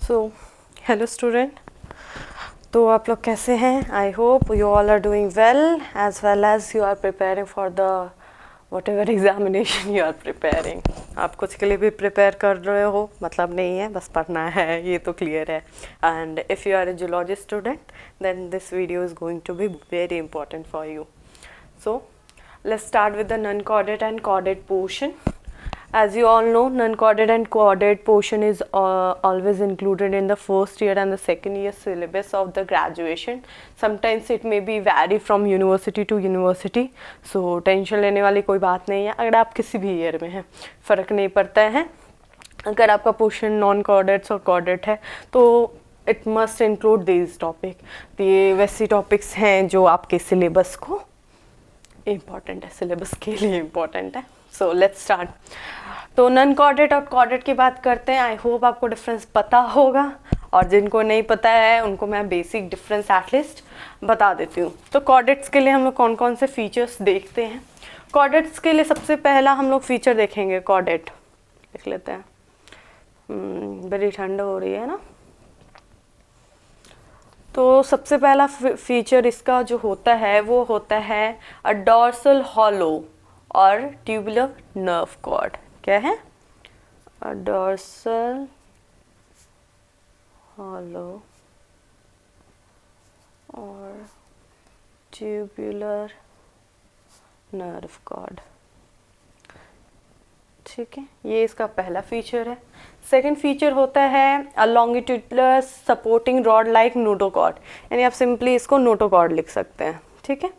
So hello student, तो आप लोग कैसे हैं? I hope you all are doing well as you are preparing for the whatever examination you are preparing. आप कुछ के लिए भी प्रिपेयर कर रहे हो मतलब नहीं है, बस पढ़ना है, ये तो क्लियर है। And if you are a zoology student then this video is going to be very important for you. So let's start with the non-chordate and chordate portion. As you all know, non-chordate and chordate portion is always included in the first year and the second year syllabus of the graduation. Sometimes it may be vary from university to university. So tension लेने वाली कोई बात नहीं है, अगर आप किसी भी ईयर में हैं फ़र्क नहीं पड़ता है। अगर आपका पोर्शन नॉन कॉर्डेट्स और कॉर्डेट है तो it must include this topic. तो ये वैसी टॉपिक्स हैं जो आपके सिलेबस को इम्पॉर्टेंट है, सिलेबस के लिए इम्पॉर्टेंट है। So let's start. तो नॉन कॉर्डेट और कॉर्डेट की बात करते हैं। आई होप आपको डिफरेंस पता होगा, और जिनको नहीं पता है उनको मैं बेसिक डिफरेंस एटलीस्ट बता देती हूँ। तो कॉर्डेट्स के लिए हम लोग कौन कौन से फीचर्स देखते हैं। कॉर्डेट्स के लिए सबसे पहला हम लोग फीचर देखेंगे, कॉर्डेट देख लेते हैं। बड़ी ठंड हो रही है ना, तो सबसे पहला फीचर इसका जो होता है वो होता है अ डॉर्सल हॉलो और ट्यूबुलर नर्व कॉर्ड। क्या है? अ डॉर्सल हॉलो और ट्यूबुलर नर्व कॉर्ड। ठीक है, ये इसका पहला फीचर है। सेकंड फीचर होता है अ लॉन्गिट्यूडुलर सपोर्टिंग रॉड लाइक नोटोकॉर्ड, यानी आप सिंपली इसको नोटोकॉर्ड लिख सकते हैं। ठीक है,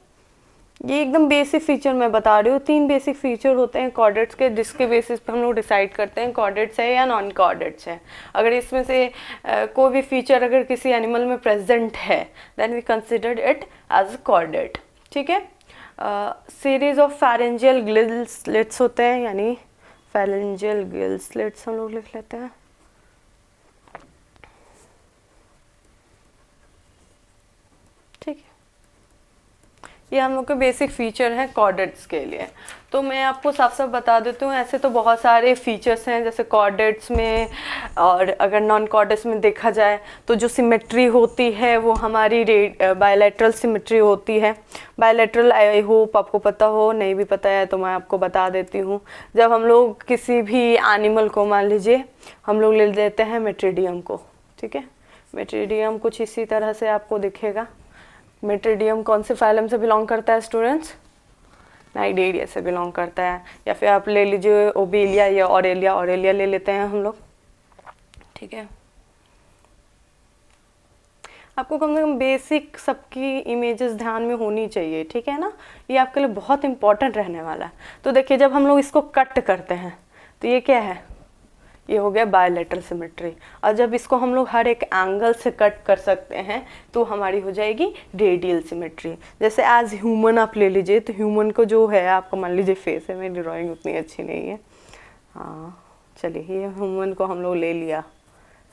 ये एकदम बेसिक फीचर मैं बता रही हूँ। 3 बेसिक फीचर होते हैं कॉर्डेट्स के, जिसके बेसिस पे हम लोग डिसाइड करते हैं कॉर्डेट्स है या नॉन कॉर्डेट्स है। अगर इसमें से कोई भी फीचर अगर किसी एनिमल में प्रेजेंट है then we consider it as chordate. ठीक है, series of pharyngeal gill slits होते हैं, यानी फैरेंजियल गिल स्लिट्स हम लोग लिख लेते हैं। ठीक है, ये हम लोग के बेसिक फीचर हैं कॉर्डेट्स के लिए। तो मैं आपको साफ साफ बता देती हूँ, ऐसे तो बहुत सारे फीचर्स हैं जैसे कॉर्डेट्स में, और अगर नॉन कॉर्डेट्स में देखा जाए तो जो सिमेट्री होती है वो हमारी बायलैटरल सिमेट्री होती है। बायलैटरल आई होप आपको पता हो, नहीं भी पता है तो मैं आपको बता देती हूँ। जब हम लोग किसी भी एनिमल को, मान लीजिए हम लोग ले लेते हैं मेट्रिडियम को। ठीक है, मेट्रिडियम कुछ इसी तरह से आपको दिखेगा। मेट्रिडियम कौन से फाइलम से बिलोंग करता है स्टूडेंट्स? नाइडेरिया से बिलोंग करता है। या फिर आप ले लीजिए ओबेलिया या ऑरेलिया, ऑरेलिया ले लेते हैं हम लोग। ठीक है, आपको कम से कम बेसिक सबकी इमेजेस ध्यान में होनी चाहिए। ठीक है ना, ये आपके लिए बहुत इंपॉर्टेंट रहने वाला है। तो देखिए, जब हम लोग इसको कट करते हैं तो ये क्या है? ये हो गया बायलैटरल सिमेट्री। और जब इसको हम लोग हर एक एंगल से कट कर सकते हैं तो हमारी हो जाएगी रेडियल सिमेट्री। जैसे एज ह्यूमन आप ले लीजिए, तो ह्यूमन को जो है, आपको मान लीजिए फेस है, मेरी ड्राइंग उतनी अच्छी नहीं है, हाँ चलिए, ये ह्यूमन को हम लोग ले लिया।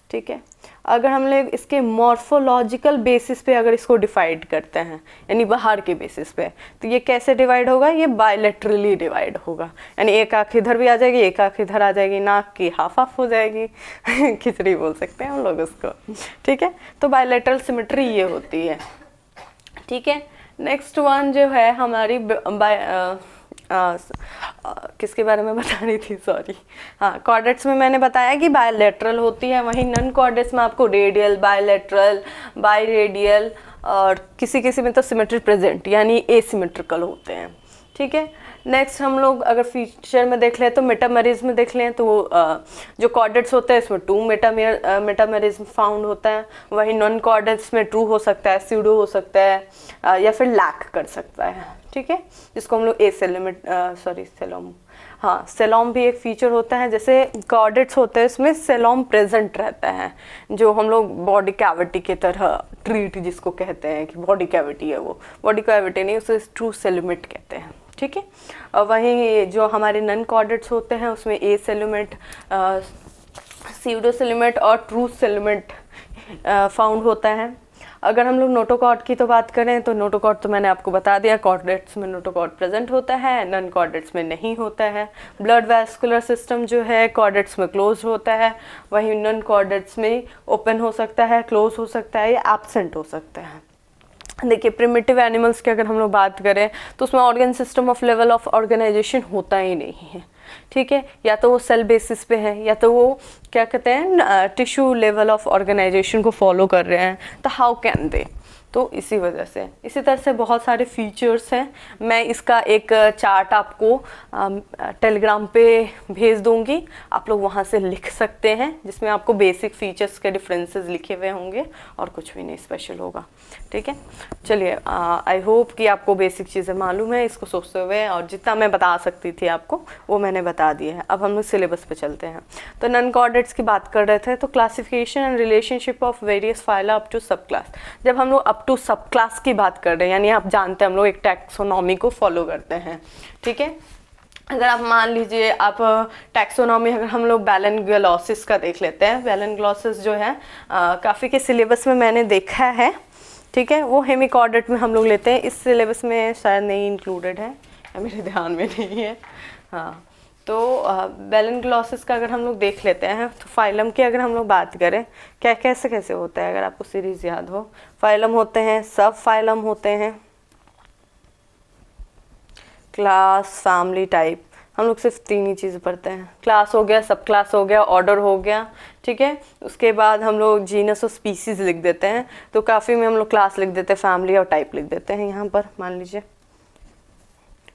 ठीक है, अगर हम लोग इसके मॉर्फोलॉजिकल बेसिस पे अगर इसको डिवाइड करते हैं, यानी बाहर के बेसिस पे, तो ये कैसे डिवाइड होगा? ये बायलैटरली डिवाइड होगा, यानी एक आँख इधर भी आ जाएगी, एक आँख इधर आ जाएगी, नाक की हाफ हाफ हो जाएगी खिचड़ी बोल सकते हैं हम लोग उसको। ठीक है, तो बायलैटरल सिमेट्री ये होती है। ठीक है, नेक्स्ट वन जो है हमारी किसके बारे में बता रही थी, सॉरी, हाँ, कॉर्डेट्स में मैंने बताया कि बायलैटरल होती है, वहीं नॉन कॉर्डेट्स में आपको रेडियल, बायलैटरल, बायरेडियल, और किसी किसी में तो सिमेट्री प्रेजेंट यानी एसिमेट्रिकल होते हैं। ठीक है, नेक्स्ट हम लोग अगर फीचर में देख लें तो मेटामेरिज्म में देख लें तो जो कॉर्डेट्स होते हैं इसमें 2 मेटामेरिज्म फाउंड होता है। वहीं नॉन कॉर्डेट्स में ट्रू हो सकता है, स्यूडो हो सकता है, या फिर लैक कर सकता है। ठीक है, जिसको हम लोग सेलोम, हाँ, सेलोम भी एक फीचर होता है। जैसे कॉर्डेट्स होते हैं इसमें सेलोम प्रेजेंट रहता है, जो हम लोग बॉडी कैविटी की तरह ट्रीट जिसको कहते हैं कि बॉडी कैविटी है, वो बॉडी कैविटी नहीं, उसे ट्रू सेलुमेट कहते हैं। ठीक है, और वहीं जो हमारे नॉन कॉर्डेट्स होते हैं उसमें ए सेलुमेट, सीडो सेलुमेट और ट्रू सेलुमेट फाउंड होता है। अगर हम लोग नोटोकॉर्ड की तो बात करें तो नोटोकॉर्ड तो मैंने आपको बता दिया, कॉर्डेट्स में नोटोकॉर्ड प्रेजेंट होता है, नॉन कॉर्डेट्स में नहीं होता है। ब्लड वैस्कुलर सिस्टम जो है कॉर्डेट्स में क्लोज होता है, वहीं नॉन कॉर्डेट्स में ओपन हो सकता है, क्लोज हो सकता है या एब्सेंट हो सकता है। देखिए प्रिमिटिव एनिमल्स की अगर हम लोग बात करें तो उसमें organ system of level of organisation होता ही नहीं है, ठीक है। या तो वो सेल बेसिस पे है या तो वो क्या कहते हैं टिश्यू लेवल ऑफ ऑर्गेनाइजेशन को फॉलो कर रहे हैं, तो हाउ कैन दे, तो इसी वजह से। इसी तरह से बहुत सारे फीचर्स हैं, मैं इसका एक चार्ट आपको टेलीग्राम पे भेज दूंगी, आप लोग वहाँ से लिख सकते हैं, जिसमें आपको बेसिक फीचर्स के डिफरेंसेस लिखे हुए होंगे और कुछ भी नहीं स्पेशल होगा, ठीक है। चलिए आई होप कि आपको बेसिक चीज़ें मालूम है इसको सोचते हुए, और जितना मैं बता सकती थी आपको वो मैंने बता दिया है। अब हम लोग सिलेबस पे चलते हैं। तो नॉन कॉर्डेट्स की बात कर रहे थे, तो classification and relationship of various phyla up to subclass. जब हम लोग अप टू सब क्लास की बात कर रहे हैं, यानी आप जानते हैं हम लोग एक टैक्सोनॉमी को फॉलो करते हैं, ठीक है। अगर आप मान लीजिए आप टैक्सोनॉमी, अगर हम लोग बैलेंग्लोसिस का देख लेते हैं, बैलेंग्लोसिस जो है काफ़ी के सिलेबस में मैंने देखा है, ठीक है। वो हेमिकॉर्डेट में हम लोग लेते हैं, इस सिलेबस में शायद नहीं इंक्लूडेड है या मेरे ध्यान में नहीं है, हाँ। तो बैलेंग्लोसिस का अगर हम लोग देख लेते हैं, तो फाइलम की अगर हम लोग बात करें, क्या कैसे कैसे होता है, अगर आपको सीरीज याद हो, फाइलम होते हैं, सब फाइलम होते हैं, क्लास, फैमिली, टाइप। हम लोग सिर्फ 3 ही चीज़ पढ़ते हैं, क्लास हो गया, सब क्लास हो गया, ऑर्डर हो गया, ठीक है। उसके बाद हम लोग जीनस और स्पीसीज लिख देते हैं, तो काफ़ी में हम लोग क्लास लिख देते हैं, फैमिली और टाइप लिख देते हैं। यहाँ पर मान लीजिए,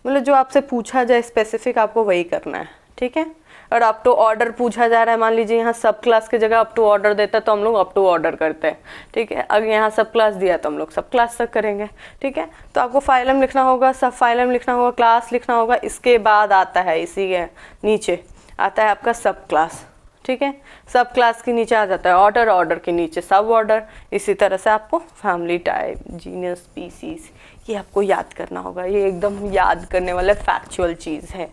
मतलब जो आपसे पूछा जाए स्पेसिफिक आपको वही करना है, ठीक है। और अप टू ऑर्डर पूछा जा रहा है, मान लीजिए यहाँ सब क्लास की जगह अप टू ऑर्डर देता है तो हम लोग अप टू ऑर्डर करते हैं, ठीक है। अगर यहाँ सब क्लास दिया तो हम लोग सब क्लास तक करेंगे, ठीक है। तो आपको फाइलम लिखना होगा, सब फाइलम लिखना होगा, क्लास लिखना होगा, इसके बाद आता है इसी के नीचे आता है आपका सब क्लास, ठीक है। सब क्लास के नीचे आ जाता है ऑर्डर, ऑर्डर के नीचे सब ऑर्डर। इसी तरह से आपको फैमिली, टाइप, जीनस, स्पीसीज, ये आपको याद करना होगा, ये एकदम याद करने वाला फैक्चुअल चीज़ है,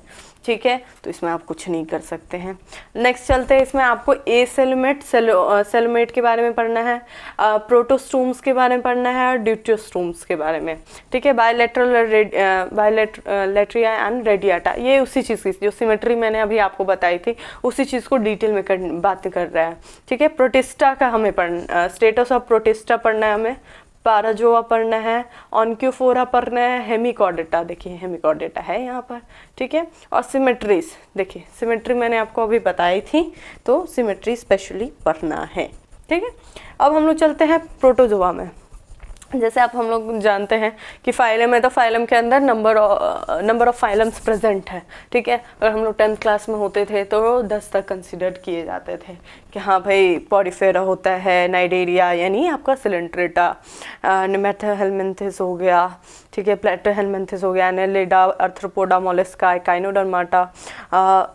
ठीक है। तो इसमें आप कुछ नहीं कर सकते हैं। नेक्स्ट चलते हैं, इसमें आपको ए सेलुमेट, सेलुमेट के बारे में पढ़ना है, प्रोटोस्टोम्स के बारे में पढ़ना है और ड्यूटेरोस्टोम्स के बारे में, ठीक है। बायोलेटरिया एंड रेडियाटा, ये उसी चीज़ की जो सिमेट्री मैंने अभी आपको बताई थी उसी चीज़ को डिटेल में बात कर रहा है, ठीक है। प्रोटिस्टा का हमें पढ़ना, स्टेटस ऑफ प्रोटिस्टा पढ़ना है हमें, पैराजोआ पढ़ना है, ऑनक्यूफोरा पढ़ना है, हेमिकॉर्डेटा, देखिए हेमिकॉर्डेटा है यहाँ पर, ठीक है। और सिमेट्रीज, देखिए सिमेट्री मैंने आपको अभी बताई थी, तो सिमेट्री स्पेशली पढ़ना है, ठीक है। अब हम लोग चलते हैं प्रोटोजोआ में। जैसे आप हम लोग जानते हैं कि फाइलम है, तो फाइलम के अंदर नंबर ऑफ फाइलम्स प्रेजेंट है, ठीक है। अगर हम लोग 10th क्लास में होते थे तो 10 तक कंसिडर किए जाते थे कि हाँ भाई पॉरीफेरा होता है, नाइडेरिया यानी आपका सिलेंट्रेटा, नेमेथोहेलमिन्थेस हो गया, ठीक है, प्लेटोहेलमिन्थेस हो गया, एनेलिडा, आर्थ्रोपोडा, मोलस्का, काइनोडर्माटा।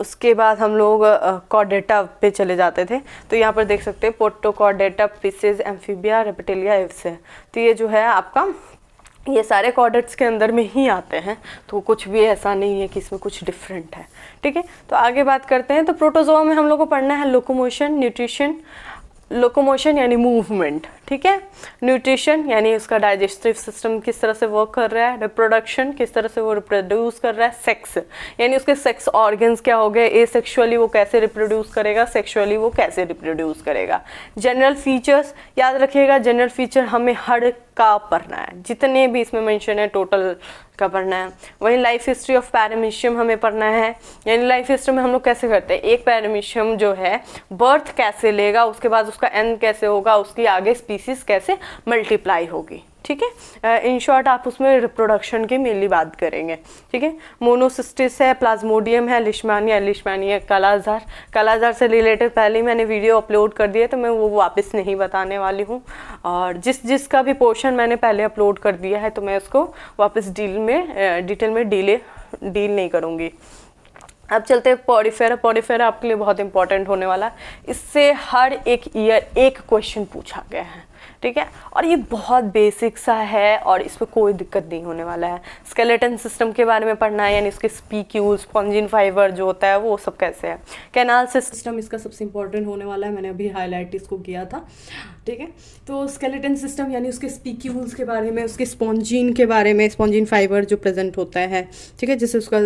उसके बाद हम लोग कॉर्डेटा पे चले जाते थे, तो यहाँ पर देख सकते हैं पोर्टोकॉर्डेटा, पिसेस, एम्फीबिया, रेप्टिलिया, एव्स है। तो ये जो है आपका ये सारे कॉर्डेट्स के अंदर में ही आते हैं, तो कुछ भी ऐसा नहीं है कि इसमें कुछ डिफरेंट है, ठीक है। तो आगे बात करते हैं, तो प्रोटोजोआ में हम लोग को पढ़ना है लोकोमोशन, न्यूट्रिशन, लोकोमोशन यानी मूवमेंट, ठीक है। न्यूट्रिशन यानी उसका डाइजेस्टिव सिस्टम किस तरह से वर्क कर रहा है, रिप्रोडक्शन किस तरह से वो रिप्रोड्यूस कर रहा है, सेक्स यानी उसके सेक्स ऑर्गन्स क्या हो गए, एसेक्सुअली वो कैसे रिप्रोड्यूस करेगा, सेक्सुअली वो कैसे रिप्रोड्यूस करेगा। जनरल फीचर्स याद रखिएगा, जनरल फीचर हमें हर का पढ़ना है, जितने भी इसमें मेंशन है टोटल का पढ़ना है। वहीं लाइफ हिस्ट्री ऑफ पैरामीशियम हमें पढ़ना है, यानी लाइफ हिस्ट्री में हम लोग कैसे करते हैं, एक पैरामीशियम जो है बर्थ कैसे लेगा, उसके बाद उसका एंड कैसे होगा, उसकी आगे स्पीसीज कैसे मल्टीप्लाई होगी, ठीक है। इन शॉर्ट आप उसमें रिप्रोडक्शन की मेनली बात करेंगे, ठीक है। मोनोसिस्टिस है, प्लाज्मोडियम है, लिशमानिया, लिशमानिया कालाजार, कालाजार से रिलेटेड पहले ही मैंने वीडियो अपलोड कर दिया, तो मैं वो वापस नहीं बताने वाली हूँ। और जिसका भी पोर्शन मैंने पहले अपलोड कर दिया है तो मैं उसको वापस डिटेल में डील नहीं करूँगी। अब चलते हैं पॉरीफेरा। पॉरीफेरा आपके लिए बहुत इंपॉर्टेंट होने वाला है, इससे हर एक ईयर एक क्वेश्चन पूछा गया है, ठीक है। और ये बहुत बेसिक सा है और इसमें कोई दिक्कत नहीं होने वाला है। स्केलेटन सिस्टम के बारे में पढ़ना है, यानी इसके स्पीक्यूज, स्पॉन्जिन फाइबर जो होता है वो सब कैसे है। कैनाल सिस्टम इसका सबसे इंपॉर्टेंट होने वाला है, मैंने अभी हाईलाइट इसको किया था, ठीक है। तो स्केलेटन सिस्टम यानी उसके स्पीक्यूल्स के बारे में, उसके स्पॉन्जिन के बारे में, स्पॉन्जिन फाइबर जो प्रेजेंट होता है, ठीक है, जिससे उसका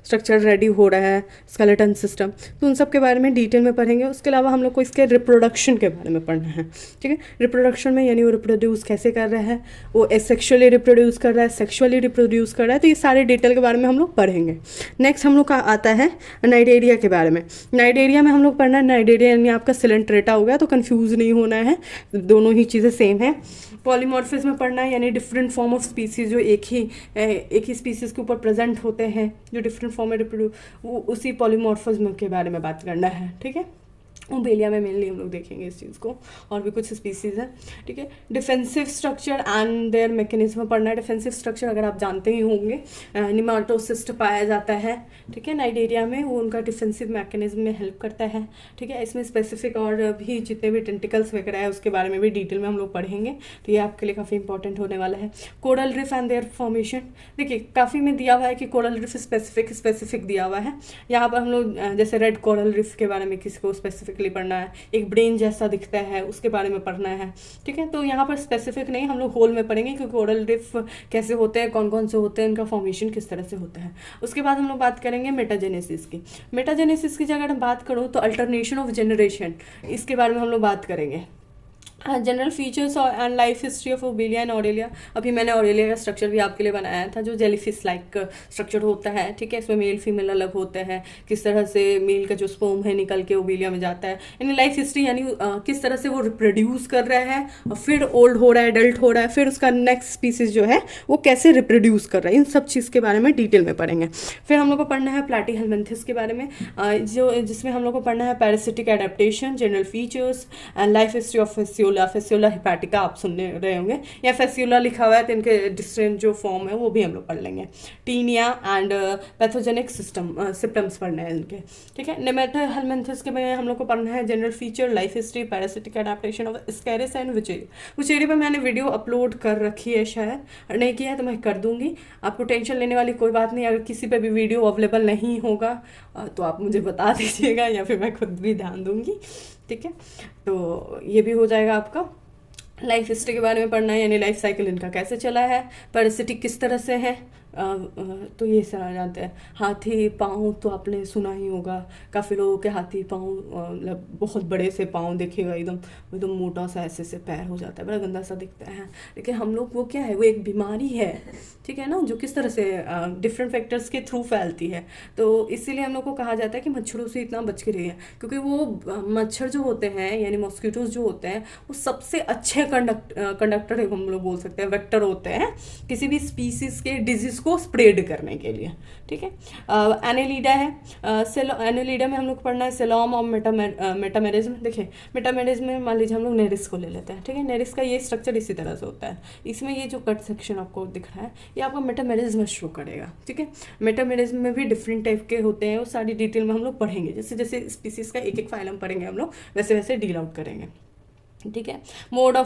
स्ट्रक्चर रेडी हो रहा है स्केलेटन सिस्टम, तो उन सब के बारे में डिटेल में पढ़ेंगे। उसके अलावा हम लोग को इसके रिप्रोडक्शन के बारे में पढ़ना है, ठीक है। रिप्रोडक्शन में यानी वो रिप्रोड्यूस कैसे कर रहा है, वो एसेक्सुअली रिप्रोड्यूस कर रहा है, सेक्सुअली रिप्रोड्यूस कर रहा है, तो ये सारे डिटेल के बारे में हम लोग पढ़ेंगे। नेक्स्ट हम लोग का आता है नाइडेरिया के बारे में। नाइडेरिया में हम लोग पढ़ना है, नाइडेरिया यानी आपका सिलेंट्रेटा हो गया, तो कंफ्यूज नहीं होना है, दोनों ही चीज़ें सेम है। पॉलीमॉर्फिज्म में पढ़ना है, यानी डिफरेंट फॉर्म ऑफ स्पीसीज जो एक ही स्पीसीज के ऊपर प्रेजेंट होते हैं, जो डिफरेंट फॉर्म में वो उसी पॉलीमॉर्फिज्म के बारे में बात करना है, ठीक है। ओबेलिया में मेनली हम लोग देखेंगे इस चीज़ को, और भी कुछ स्पीसीज़ हैं, ठीक है। Defensive structure and there mechanism पढ़ना है। डिफेंसिव स्ट्रक्चर अगर आप जानते ही होंगे, निमाटोसिस्ट पाया जाता है, ठीक है, नाइडेरिया में, वो उनका डिफेंसिव मैकेनिज्म में हेल्प करता है, ठीक है। इसमें स्पेसिफिक और भी जितने भी टेंटिकल्स वगैरह है उसके बारे में भी डिटेल में हम लोग पढ़ेंगे, तो ये आपके लिए काफ़ी इंपॉर्टेंट होने वाला है। Coral reef and their formation, देखिए काफ़ी में दिया हुआ है कि कोरल रिफ स्पेसिफिक दिया हुआ है। यहाँ पर हम लोग जैसे रेड कोरल रिफ के बारे में किसी को स्पेसिफिक पढ़ना है, एक ब्रेन जैसा दिखता है उसके बारे में पढ़ना है, ठीक है। तो यहाँ पर स्पेसिफिक नहीं, हम लोग होल में पढ़ेंगे कि कोरल रिफ कैसे होते हैं, कौन कौन से होते हैं, इनका फॉर्मेशन किस तरह से होता है। उसके बाद हम लोग बात करेंगे मेटाजेनेसिस की। मेटाजेनेसिस की जगह बात करूँ तो अल्टरनेशन ऑफ जनरेशन, इसके बारे में हम लोग बात करेंगे। जनरल फीचर्स और and life history of Obelia and Aurelia. अभी मैंने ऑरेलिया का स्ट्रक्चर भी आपके लिए बनाया था, जो जेलीफिश लाइक स्ट्रक्चर होता है, ठीक है। इसमें मेल फीमेल अलग होते हैं, किस तरह से मेल का जो स्पर्म है निकल के ओबेलिया में जाता है, यानी लाइफ हिस्ट्री, यानी किस तरह से वो रिप्रोड्यूस कर रहा है, फिर ओल्ड हो रहा है, एडल्ट हो रहा है, फिर उसका नेक्स्ट स्पीसीज जो है वो कैसे रिप्रोड्यूस कर रहा है, इन सब चीज़ के बारे में डिटेल में पढ़ेंगे। फिर हम लोग को पढ़ना है प्लैटीहेल्मिन्थस के बारे में, जिसमें हम लोग को पढ़ना है parasitic adaptation, general features and life history of fasciola hepatica आप सुनने रहे होंगे, या फेस्यूला लिखा हुआ है, तो इनके डिफरेंट जो फॉर्म है वो भी हम लोग पढ़ लेंगे। टीनिया एंड पैथोजेनिक सिम्टम्स पढ़ने हैं इनके, ठीक है। नेमेटोहेल्मिन्थस के में हम लोग को पढ़ना है general feature, life history, parasitic adaptation of ascaris and wuchereria. Wuchereria पर मैंने वीडियो अपलोड कर रखी है, शायद नहीं किया है तो मैं कर दूंगी, आपको टेंशन लेने वाली कोई बात नहीं। अगर किसी पे भी वीडियो अवेलेबल नहीं होगा तो आप मुझे बता दीजिएगा, या फिर मैं खुद भी ध्यान दूंगी, ठीक है। तो ये भी हो जाएगा आपका। लाइफ हिस्ट्री के बारे में पढ़ना है, यानी लाइफ साइकिल इनका कैसे चला है, पैरासिटिक किस तरह से है, तो ये सारा जानते हैं। हाथी पाँव तो आपने सुना ही होगा, काफ़ी लोगों के हाथी पाँव मतलब बहुत बड़े से पाँव देखेगा, एकदम एकदम मोटा सा ऐसे से पैर हो जाता है, बड़ा गंदा सा दिखता है। लेकिन हम लोग वो क्या है, वो एक बीमारी है, ठीक है ना, जो किस तरह से डिफरेंट फैक्टर्स के थ्रू फैलती है। तो इसीलिए हम लोग को कहा जाता है कि मच्छरों से इतना बच के रहिए, क्योंकि वो मच्छर जो होते हैं यानी मॉस्किटोज जो होते हैं वो सबसे अच्छे कंडक्टर हम लोग बोल सकते हैं, वेक्टर होते हैं किसी भी स्पीसीज के डिजीज को स्प्रेड करने के लिए, ठीक है। एनेलिडा है, एनेलिडा में हम लोग पढ़ना है सेलोम और मेटामेरिज्म। देखिए मेटामेरिज्म में मान लीजिए हम लोग नेरिस को ले लेते हैं, ठीक है। नेरिस का ये स्ट्रक्चर इसी तरह से होता है, इसमें ये जो कट सेक्शन आपको दिख रहा है ये आपका मेटामेरिज्म शो करेगा, ठीक है। मेटामेरिज्म में भी डिफरेंट टाइप के होते हैं, वो सारी डिटेल में हम लोग पढ़ेंगे, जैसे जैसे स्पीसीज का एक एक फाइलम पढ़ेंगे हम लोग, वैसे वैसे डील आउट करेंगे, ठीक है। Mode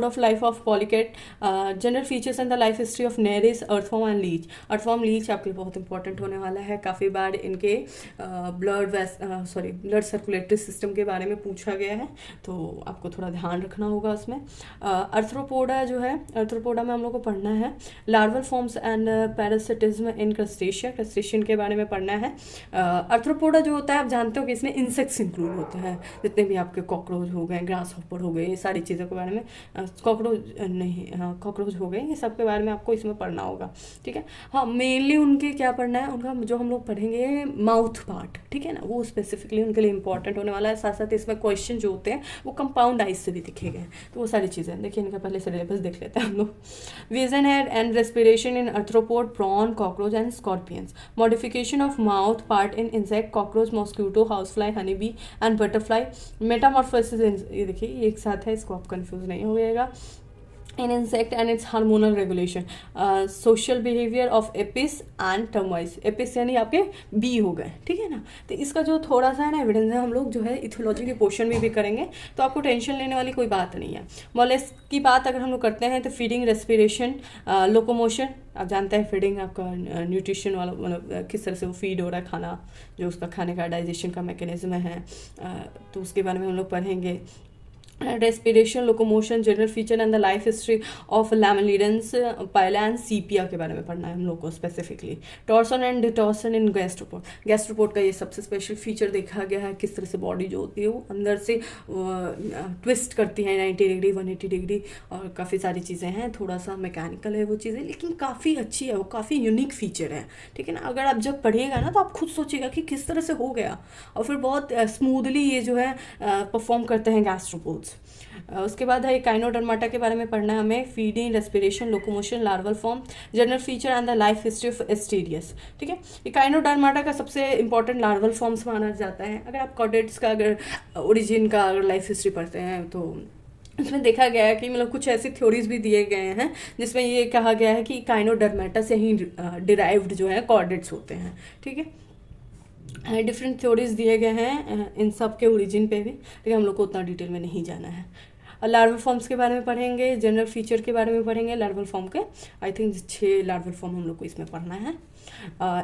of life of polychaete, general features and the life history of nereis, earthworm and leech. Earthworm leech आपके लिए बहुत इंपॉर्टेंट होने वाला है, काफ़ी बार इनके ब्लड सर्कुलेटरी सिस्टम के बारे में पूछा गया है, तो आपको थोड़ा ध्यान रखना होगा उसमें। अर्थ्रोपोडा जो है, अर्थ्रोपोडा में हम लोग को पढ़ना है larval forms and parasitism in crustacea, crustacean के बारे में पढ़ना है। अर्थ्रोपोडा जो होता है आप जानते हो कि इसमें इंसेक्ट्स इंक्लूड होते हैं, जितने भी आपके कॉकरोच हो गए, ग्रास हॉपर हो गए, ये सारी चीज़ों के बारे में, कॉकरोच हो गए, ये सब के बारे में आपको इसमें पढ़ना होगा, ठीक है। हाँ मेनली उनके क्या पढ़ना है, उनका जो हम लोग पढ़ेंगे माउथ पार्ट, ठीक है ना, वो स्पेसिफिकली उनके लिए इंपॉर्टेंट होने वाला है। साथ साथ इसमें क्वेश्चन जो होते हैं वो कंपाउंड आइज से भी दिखेंगे, तो वो सारी चीज़ें देखिए, इनका पहले सिलेबस देख लेते हैं हम लोग। Vision head and respiration in arthropod, prawn, cockroach and scorpions. Modification of mouth part in insect, cockroach, mosquito, house fly, honey bee and butterfly. Metamorphosis, ये देखिए एक साथ है, इसको आप कंफ्यूज नहीं हो जाएगा। in insect and its hormonal regulation, social behavior of apis and termites. apis यानी आपके बी हो गए, ठीक है ना। तो इसका जो थोड़ा सा है ना एविडेंस है, हम लोग जो है इथोलॉजी के पोर्शन में भी करेंगे, तो आपको टेंशन लेने वाली कोई बात नहीं है। मोलेस्ट की बात अगर हम लोग करते हैं तो फीडिंग, रेस्पिरेशन, लोकोमोशन, आप जानते हैं फीडिंग आपका न्यूट्रिशन वाला, मतलब किस तरह से वो फीड हो रहा है खाना, जो उसका खाने का डाइजेशन का मैकेनिज्म है, तो उसके बारे में हम लोग पढ़ेंगे। Respiration, locomotion, general feature and the life history of lamellidens, pila and सीपिया के बारे में पढ़ना है हम लोग को specifically. Torsion and detorsion in gastropod, gastropod का ये सबसे स्पेशल फीचर देखा गया है, किस तरह से बॉडी जो होती है वो अंदर से ट्विस्ट करती है 90 डिग्री 180 डिग्री, और काफ़ी सारी चीज़ें हैं, थोड़ा सा मैकेनिकल है वो चीज़ें, लेकिन काफ़ी अच्छी है वो, काफ़ी यूनिक फीचर है, ठीक है ना। अगर आप जब पढ़िएगा ना तो आप खुद सोचिएगा कि किस तरह से हो गया, और फिर बहुत स्मूथली ये जो है परफॉर्म करते हैं गैस्ट्रोपोड्स। उसके बाद है काइनोडर्माटा के बारे में पढ़ना है हमें, feeding, respiration, locomotion, larval form, general feature and the life history of Asterias, ठीक है। ये काइनोडर्माटा का सबसे इंपॉर्टेंट लार्वल फॉर्म्स माना जाता है। अगर आप कॉर्डेट्स का अगर ओरिजिन का अगर लाइफ हिस्ट्री पढ़ते हैं तो इसमें देखा गया है कि मतलब कुछ ऐसी थ्योरीज भी दिए गए हैं जिसमें ये कहा गया है कि काइनोडर्माटा से ही डिराइव्ड जो है कॉर्डेट्स होते हैं, ठीक है। डिफरेंट थ्योरीज दिए गए हैं इन सब के ओरिजिन पे भी, लेकिन हम लोग को उतना डिटेल में नहीं जाना है। लार्वल फॉर्म्स के बारे में पढ़ेंगे, जनरल फीचर के बारे में पढ़ेंगे, लार्वल फॉर्म के आई थिंक 6 लार्वल फॉर्म हम लोग को इसमें पढ़ना है।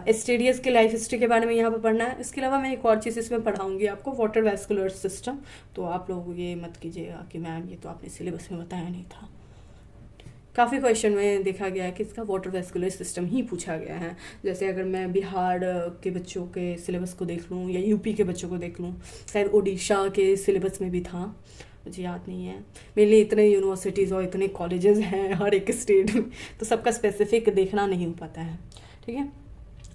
एस्टेरियस के लाइफ हिस्ट्री के बारे में यहाँ पर पढ़ना है। इसके अलावा मैं एक और चीज़ इसमें पढ़ाऊँगी आपको, वाटर वैस्कुलर सिस्टम। तो आप लोग ये मत कीजिएगा कि मैम ये तो आपने सिलेबस में बताया नहीं था। काफ़ी क्वेश्चन में देखा गया है कि इसका वाटर वैस्कुलर सिस्टम ही पूछा गया है। जैसे अगर मैं बिहार के बच्चों के सिलेबस को देख लूँ या यूपी के बच्चों को देख लूँ, शायद ओडिशा के सिलेबस में भी था, मुझे याद नहीं है। मेनली इतने यूनिवर्सिटीज़ और इतने कॉलेजेस हैं हर एक स्टेट में, तो सबका स्पेसिफिक देखना नहीं हो पाता है, ठीक है।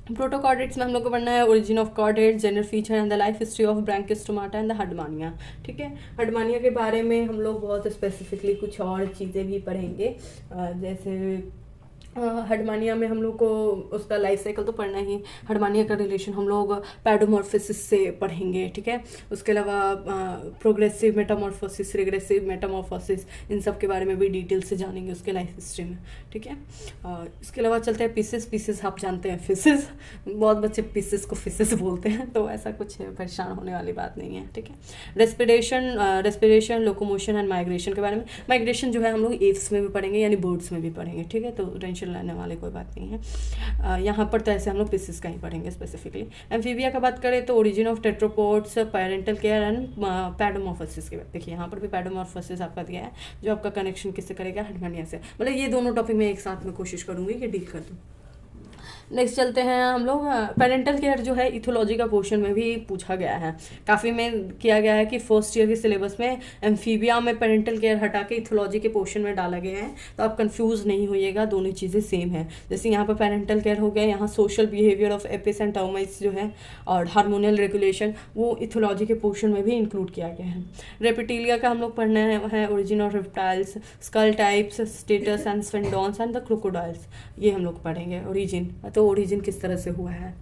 प्रोटोकॉर्डेट्स में हम लोग को पढ़ना है origin of chordates, general feature and the life history of branchiostoma and the herdmania, ठीक है। हडमानिया के बारे में हम लोग बहुत स्पेसिफिकली कुछ और चीज़ें भी पढ़ेंगे, जैसे हडमानिया में हम लोग को उसका लाइफ साइकिल तो पढ़ना ही। हडमानिया का रिलेशन हम लोग पैडोमॉर्फोसिस से पढ़ेंगे, ठीक है। उसके अलावा प्रोग्रेसिव मेटामॉर्फोसिस, रिग्रेसिव मेटामॉर्फोसिस, इन सब के बारे में भी डिटेल से जानेंगे उसके लाइफ हिस्ट्री में, ठीक है। इसके अलावा चलते हैं पीसेस आप जानते हैं फिसेस, बहुत बच्चे पीसेस को फिसेस बोलते हैं, तो ऐसा कुछ परेशान होने वाली बात नहीं है, ठीक है। रेस्पिरेशन, लोकोमोशन एंड माइग्रेशन के बारे में। माइग्रेशन जो है हम लोग एव्स में भी पढ़ेंगे, यानी बर्ड्स में भी पढ़ेंगे, ठीक है, तो टेंशन लेने वाले कोई बात नहीं है। यहाँ पर तो ऐसे हम लोग पीसेस का ही पढ़ेंगे स्पेसिफिकली। एम्फीबिया का बात करें तो origin of tetrapods, parental care and paedomorphosis के बाद देखिए यहाँ पर भी पैडोमॉर्फोसिस आपका दिया है, जो आपका कनेक्शन किससे करेगा, हडमानिया से। मतलब ये दोनों टॉपिक मैं एक साथ में कोशिश करूँगी कि डील कर दूँ। नेक्स्ट चलते हैं हम लोग, पेरेंटल केयर जो है इथोलॉजी का पोर्शन में भी पूछा गया है। काफ़ी में किया गया है कि फर्स्ट ईयर के सिलेबस में एम्फीबिया में पेरेंटल केयर हटा के इथोलॉजी के पोर्शन में डाला गया है, तो आप कंफ्यूज नहीं होइएगा, दोनों चीज़ें सेम है। जैसे यहाँ पर पेरेंटल केयर हो गया, यहाँ social behaviour of Apis and termites जो है और हार्मोनल रेगुलेशन, वो इथोलॉजी के पोर्शन में भी इंक्लूड किया गया है। रेप्टिलिया का हम लोग पढ़ना है origin of reptiles, skull types, status and sphenodons and the crocodiles, ये हम लोग पढ़ेंगे ओरिजिन। तो ओरिजिन किस तरह से हुआ है,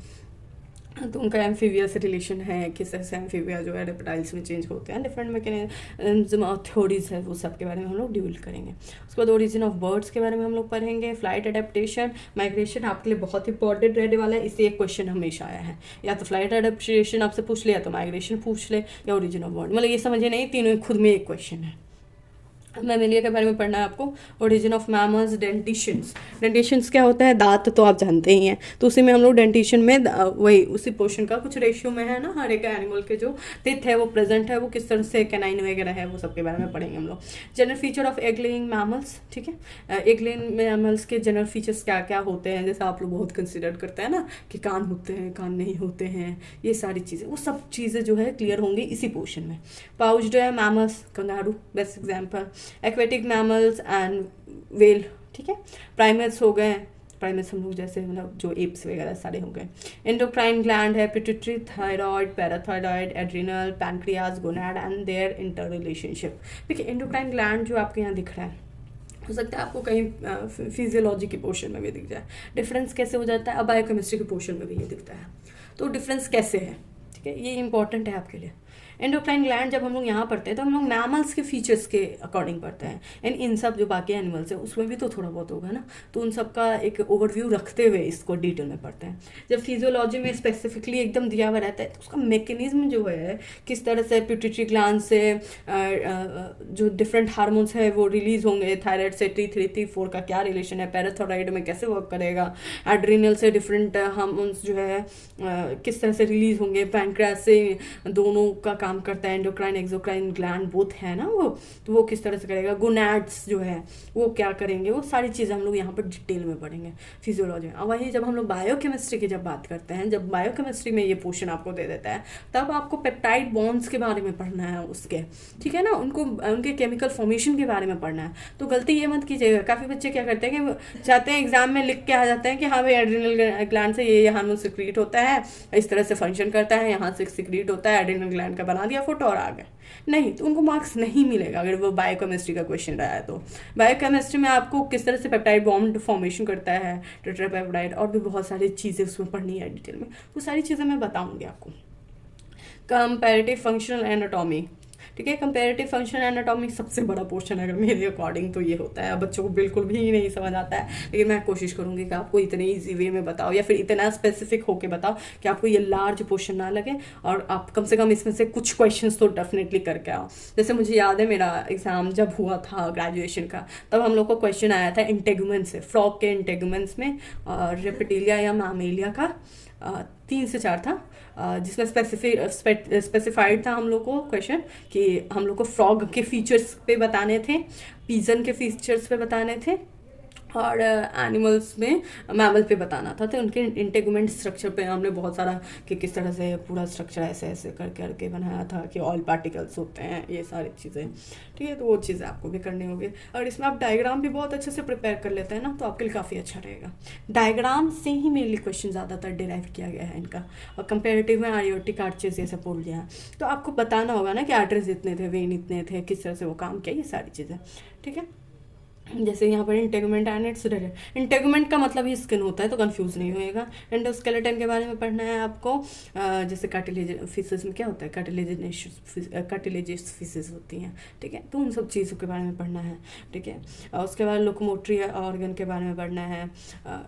तो उनका एम्फीबिया से रिलेशन है, किस तरह से एम्फीबिया जो है रेप्टाइल्स में चेंज होते हैं, डिफरेंट मैकेनिज्म और थ्योरीज है, वो सब के बारे में हम लोग डिवेल करेंगे। उसके बाद ओरिजिन ऑफ बर्ड्स के बारे में हम लोग पढ़ेंगे। फ्लाइट एडेप्टेशन, माइग्रेशन आपके लिए बहुत इंपॉर्टेंट रहने वाला है, इससे एक क्वेश्चन हमेशा आया है, या तो फ्लाइट एडेप्टेशन आपसे पूछ ले, या तो माइग्रेशन पूछ ले, या ओरिजिन ऑफ बर्ड, मतलब ये समझिए नहीं, तीनों खुद में एक क्वेश्चन है। मैमेलिया के बारे में पढ़ना है आपको, ओरिजिन ऑफ मैमल्स, डेंटिशंस। डेंटिशंस क्या होता है, दांत तो आप जानते ही हैं, तो उसी में हम लोग डेंटिशन में वही उसी पोर्शन का कुछ रेशियो में है ना, हर एक एनिमल के जो टिथ है वो प्रेजेंट है, वो किस तरह से कैनाइन वगैरह है, वो सब के बारे में पढ़ेंगे हम लोग। General feature of egg laying mammals, ठीक है। एग लेइंग मैमल्स के जनरल फीचर्स क्या क्या होते हैं, जैसे आप लोग बहुत कंसिडर करते हैं ना कि कान होते हैं, कान नहीं होते हैं, ये सारी चीज़ें, वो सब चीज़ें जो है क्लियर होंगी इसी पोर्शन में। पाउच्ड है mammals, kangaroo best example. Aquatic mammals and well, ठीक है। प्राइमेट्स हो गए, प्राइमेट्स हम लोग जैसे मतलब जो एप्स वगैरह सारे हो गए। एंडोक्राइन ग्लैंड है, pituitary, thyroid, parathyroid, adrenal, pancreas, gonad and their interrelationship. देखिए एंडोक्राइन ग्लैंड जो आपके यहाँ दिख रहा है, हो सकता है आपको कहीं फिजियोलॉजी के पोर्शन में भी दिख जाए। डिफरेंस कैसे हो जाता है, अब बायोकेमिस्ट्री के पोर्शन में भी ये दिखता है, तो डिफरेंस कैसे है, ठीक है, ये इंपॉर्टेंट है आपके लिए। एंडोक्राइन ग्लैंड जब हम लोग यहाँ पढ़ते हैं तो हम लोग मैमल्स के फीचर्स के अकॉर्डिंग पढ़ते हैं, एंड इन सब जो बाकी एनिमल्स हैं उसमें भी तो थोड़ा बहुत होगा ना, तो उन सब का एक ओवरव्यू रखते हुए इसको डिटेल में पढ़ते हैं। जब फिजियोलॉजी में स्पेसिफिकली एकदम दिया हुआ रहता है तो उसका मैकेनिज्म जो है, किस तरह से पिट्यूटरी ग्लैंड से जो डिफरेंट हार्मोन्स है वो रिलीज होंगे, थायराइड से T3 T4 का क्या रिलेशन है, पैराथायराइड में कैसे वर्क करेगा, एड्रिनल से डिफरेंट हार्मोन्स जो है किस तरह से रिलीज होंगे, पैंक्रियास से दोनों का काम करता है, एंडोक्राइन एक्सोक्राइन ग्लैंड बोथ है ना वो, तो वो किस तरह से करेगा, गोनैड्स जो है वो क्या करेंगे, वो सारी चीज़ें हम लोग यहाँ पर डिटेल में पढ़ेंगे फिजियोलॉजी में। और वही जब हम लोग बायोकेमिस्ट्री की जब बात करते हैं, जब बायोकेमिस्ट्री में ये पोर्शन आपको दे देता है, तब आपको पेप्टाइड बॉन्ड्स के बारे में पढ़ना है उसके, ठीक है ना, उनको उनके केमिकल फॉर्मेशन के बारे में पढ़ना है। तो गलती ये मत कीजिएगा, काफ़ी बच्चे क्या करते हैं कि चाहते हैं एग्जाम में लिख के आ जाते हैं कि हाँ भाई एड्रिनल ग्लैंड से ये हार्मोन सिक्रीट होता है, इस तरह से फंक्शन करता है, यहाँ से सिक्रीट होता है, एड्रिनल ग्लैंड का बना दिया फोटो और आ गए। नहीं, तो उनको मार्क्स नहीं मिलेगा अगर वो बायोकेमिस्ट्री का क्वेश्चन रहा है। तो बायोकेमिस्ट्री में आपको किस तरह से पेप्टाइड बॉन्ड फॉर्मेशन करता है, टेट्रापेप्टाइड, और भी बहुत सारी चीज़ें उसमें पढ़नी है डिटेल में, वो सारी चीज़ें मैं बताऊँगी आपको। कंपैरेटिव फंक्शनल एनाटॉमी, ठीक है, कंपैरेटिव फंक्शनल एनाटॉमी सबसे बड़ा पोर्शन है अगर मेरे अकॉर्डिंग तो ये होता है। बच्चों को बिल्कुल भी नहीं समझ आता है, लेकिन मैं कोशिश करूँगी कि आपको इतने ईजी वे में बताओ, या फिर इतना स्पेसिफिक होके बताओ कि आपको ये लार्ज पोर्शन ना लगे, और आप कम से कम इसमें से कुछ क्वेश्चंस तो डेफिनेटली करके आओ। जैसे मुझे याद है मेरा एग्ज़ाम जब हुआ था ग्रेजुएशन का, तब हम लोग को क्वेश्चन आया था इंटेगुमेंट से, फ्रॉग के इंटेगुमेंट्स में रेप्टिलिया या मैमेलिया का 3 से 4 था, जिसमें स्पेसिफाइड था हम लोग को क्वेश्चन कि हम लोग को फ्रॉग के फीचर्स पे बताने थे, पीजन के फीचर्स पे बताने थे, और एनिमल्स में मैमल पे बताना था। तो उनके इंटेगुमेंट स्ट्रक्चर पे हमने बहुत सारा कि किस तरह से पूरा स्ट्रक्चर ऐसे ऐसे करके बनाया था कि ऑयल पार्टिकल्स होते हैं, ये सारी चीज़ें, ठीक है। तो वो चीज़ें आपको भी करनी होगी, और इसमें आप डायग्राम भी बहुत अच्छे से प्रिपेयर कर लेते हैं ना, तो आपके लिए काफ़ी अच्छा रहेगा। डायग्राम से ही मेनली क्वेश्चन ज़्यादातर डिराइव किया गया है इनका, और कंपेरेटिव में आयोटिक आर्चेस ये सब बोल दिया है, तो आपको बताना होगा ना कि आर्टरीज इतने थे, वेन इतने थे, किस तरह से वो काम किया, ये सारी चीज़ें, ठीक है। जैसे यहाँ पर integument and it's related, integument का मतलब ही स्किन होता है, तो कंफ्यूज नहीं होएगा। एंडोस्केलेटन के बारे में पढ़ना है आपको, जैसे कार्टिलेज फिशेस में क्या होता है, कार्टिलेजियस फिशेस होती हैं, ठीक है, तो उन सब चीज़ों के बारे में पढ़ना है, ठीक है। और उसके बाद लोकोमोटरी ऑर्गन के बारे में पढ़ना है,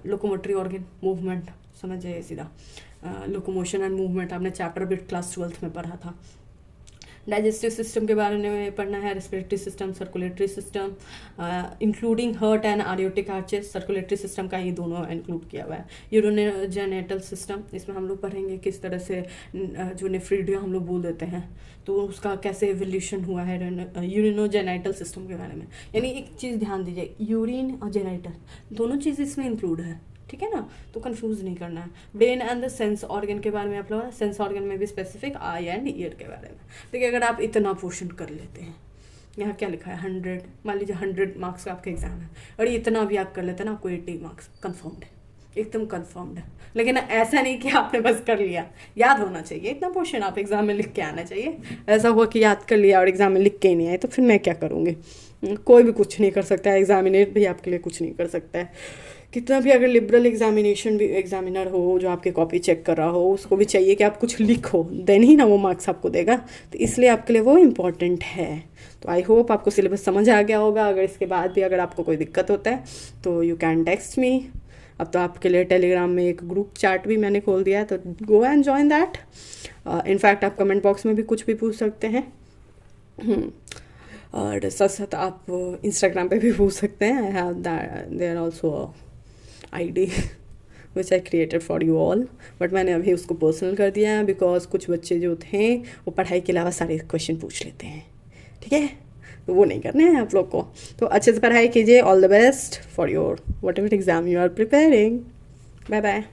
लोकोमोटरी ऑर्गन मूवमेंट, समझ जाइए सीधा, लोकोमोशन एंड मूवमेंट आपने चैप्टर बिट क्लास 12th में पढ़ा था। डाइजेस्टिव सिस्टम के बारे में पढ़ना है, respiratory system, circulatory system, including heart and aortic arches, circulatory system का ये दोनों इंक्लूड किया हुआ है। यूरोजेनेटल सिस्टम, इसमें हम लोग पढ़ेंगे किस तरह से जो नेफ्रीडिया हम लोग बोल देते हैं, तो उसका कैसे एवोल्यूशन हुआ है। यूरिनोजेनाइटल सिस्टम के बारे में, यानी एक चीज़ ध्यान दीजिए, यूरिन और जेनाइटल दोनों चीज़ इसमें इंक्लूड है, ठीक है ना, तो कंफ्यूज नहीं करना है। Brain and the sense organ के बारे में आप लोग, सेंस ऑर्गन में भी स्पेसिफिक आई एंड ईयर के बारे में। देखिए अगर आप इतना पोर्शन कर लेते हैं, यहाँ क्या लिखा है 100, मान लीजिए 100 मार्क्स का आपका एग्जाम है, और इतना भी आप कर लेते हैं ना, आपको 80 मार्क्स कन्फर्म्ड है, एकदम कन्फर्म्ड है। लेकिन ऐसा नहीं कि आपने बस कर लिया, याद होना चाहिए इतना पोर्शन, आप एग्जाम में लिख के आना चाहिए। ऐसा हुआ कि याद कर लिया और एग्जाम में लिख के ही नहीं आए, तो फिर मैं क्या करूँगी, कोई भी कुछ नहीं कर सकता है, एग्जामिनेट भी आपके लिए कुछ नहीं कर सकता है। कितना भी अगर लिबरल एग्जामिनेशन भी एग्जामिनर हो जो आपके कॉपी चेक कर रहा हो, उसको भी चाहिए कि आप कुछ लिखो, देन ही ना वो मार्क्स आपको देगा, तो इसलिए आपके लिए वो इम्पॉर्टेंट है। तो आई होप आपको सिलेबस समझ आ गया होगा। अगर इसके बाद भी अगर आपको कोई दिक्कत होता है तो यू कैन टेक्स्ट मी। अब तो आपके लिए टेलीग्राम में एक ग्रुप चैट भी मैंने खोल दिया है, तो go and join that. In fact आप कमेंट बॉक्स में भी कुछ भी पूछ सकते हैं, और साथ साथ आप इंस्टाग्राम पे भी पूछ सकते हैं। I have their also ID which I created for you all, but मैंने अभी उसको पर्सनल कर दिया है, बिकॉज कुछ बच्चे जो थे वो पढ़ाई के अलावा सारे क्वेश्चन पूछ लेते हैं, ठीक है, तो वो नहीं करने हैं आप लोग को। तो अच्छे से पढ़ाई कीजिए, all the best for your whatever exam you are preparing. Bye bye.